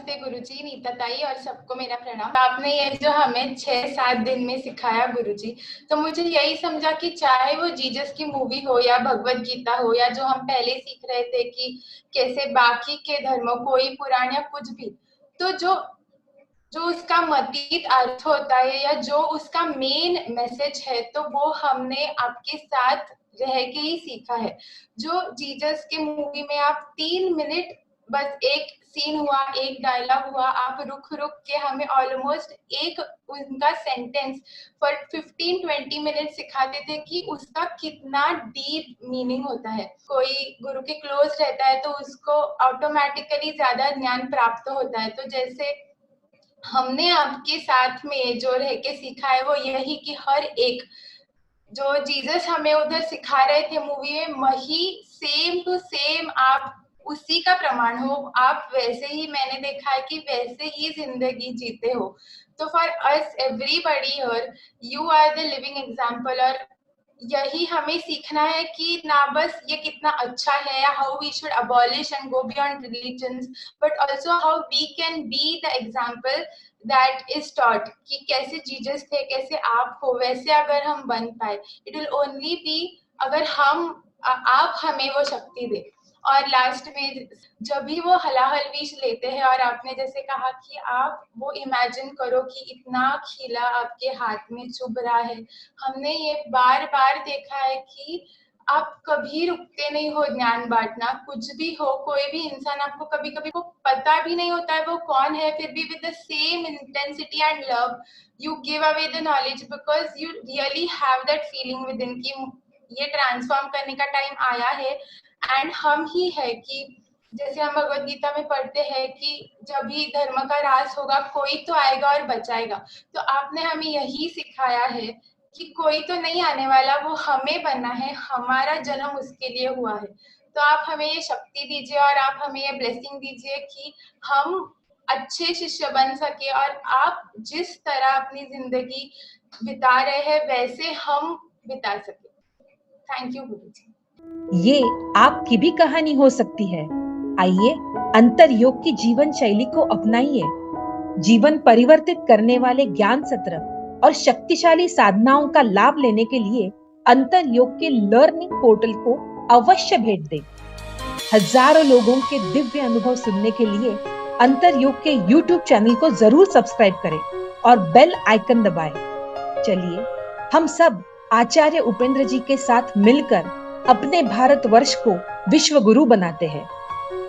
नमस्ते गुरुजी, नीता ताई और सबको मेरा प्रणाम। आपने ये जो हमें 6-7 दिन में सिखाया गुरुजी, तो मुझे यही समझा कि चाहे वो जीसस की मूवी हो या भगवत गीता हो या जो हम पहले सीख रहे थे कि कैसे बाकी के धर्मों, कोई पुराण या कुछ भी, तो जो जो उसका मतीत अर्थ होता है या जो उसका मेन मैसेज है, तो वो हमने आपके साथ रह के ही सीखा है। जो जीसस के मूवी में आप 3 मिनट, बस एक सीन हुआ, एक डायलॉग हुआ, आप रुक रुक के हमें ऑलमोस्ट एक उनका सेंटेंस फॉर 15-20 मिनट सिखाते थे कि उसका कितना डीप मीनिंग होता है। कोई गुरु के क्लोज रहता है तो उसको ऑटोमेटिकली ज्यादा ज्ञान प्राप्त होता है। तो जैसे हमने आपके साथ में जो रह के सीखा है वो यही कि हर एक जो जीसस हमें उधर सिखा रहे थे मूवी में, वही सेम टू सेम आप उसी का प्रमाण हो। आप वैसे ही, मैंने देखा है कि वैसे ही जिंदगी जीते हो। तो for us everybody here, you are the living example. और यही हमें सीखना है कि ना बस ये कितना अच्छा है या how we should abolish and go beyond religions, but also how we can be the example that is taught, कि कैसे जीसस थे, कैसे आप हो, वैसे अगर हम बन पाए, इट विल ओनली बी अगर आप हमें वो शक्ति दे। और लास्ट में जब भी वो हलाहल विष लेते हैं और आपने जैसे कहा कि आप वो इमेजिन करो कि इतना खिला आपके हाथ में चुभ रहा है, हमने ये बार बार देखा है कि आप कभी रुकते नहीं हो ज्ञान बांटना। कुछ भी हो, कोई भी इंसान, आपको कभी कभी को पता भी नहीं होता है वो कौन है, फिर भी with the same intensity and love you give away the knowledge, because you really have that feeling with in की ये ट्रांसफॉर्म करने का टाइम आया है। एंड हम ही है कि जैसे हम भगवत गीता में पढ़ते हैं कि जब भी धर्म का ह्रास होगा कोई तो आएगा और बचाएगा। तो आपने हमें यही सिखाया है कि कोई तो नहीं आने वाला, वो हमें बनना है, हमारा जन्म उसके लिए हुआ है। तो आप हमें ये शक्ति दीजिए और आप हमें ये ब्लेसिंग दीजिए कि हम अच्छे शिष्य बन सके और आप जिस तरह अपनी जिंदगी बिता रहे हैं वैसे हम बिता सके। थैंक यू गुरु जी। ये आपकी भी कहानी हो सकती है। आइए अंतर योग की जीवन शैली को अपनाइए। जीवन परिवर्तित करने वाले ज्ञान सत्र और शक्तिशाली साधनाओं का लाभ लेने के लिए अंतर योग के लर्निंग पोर्टल को अवश्य भेंट दें। हजारों लोगों के दिव्य अनुभव सुनने के लिए अंतर योग के YouTube चैनल को जरूर सब्सक्राइब करें और बेल आइकन दबाएं। चलिए हम सब आचार्य उपेंद्र जी के साथ मिलकर अपने भारतवर्ष को विश्व गुरु बनाते हैं।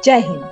जय हिंद।